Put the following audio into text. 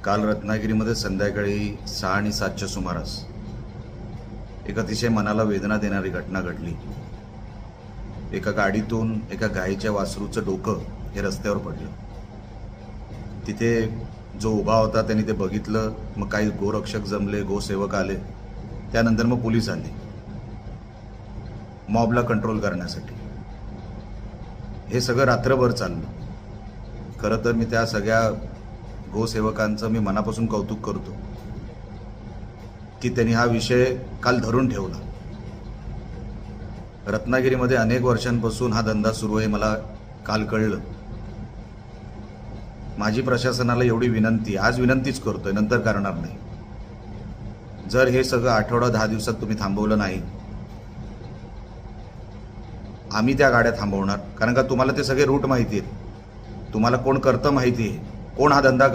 काल रत्नागिरीमध्ये संध्याकाळी 6 आणि 7च्या सुमारास एक अतिशय मनाला वेदना देणारी घटना घडली। एका गाडीतून एका गायीच्या वासरूचं डोकं हे रस्त्यावर पडलं। तिथे जो उभा होता त्यांनी ते बघितलं। मग काही गोरक्षक जमले, गोसेवक आले, त्यानंतर मग पोलीस आले मॉबला कंट्रोल करण्यासाठी। हे सगळं रात्रभर चाललं। खरं तर मी त्या सगळ्या गोसेवकांचं मी मनापासून कौतुक करतो की त्यांनी हा विषय काल धरून ठेवला। रत्नागिरीमध्ये अनेक वर्षांपासून हा धंदा सुरू आहे, मला काल कळलं। माझी प्रशासनाला एवढी विनंती, आज विनंतीच करतोय, नंतर करणार नाही। जर हे सगळं आठवडा 10 दिवसात तुम्ही थांबवलं नाही, आम्ही त्या गाड्या थांबवणार। कारण का तुम्हाला ते सगळे रूट माहिती आहेत, तुम्हाला कोण करतं माहिती आहे, कोण हा धंदा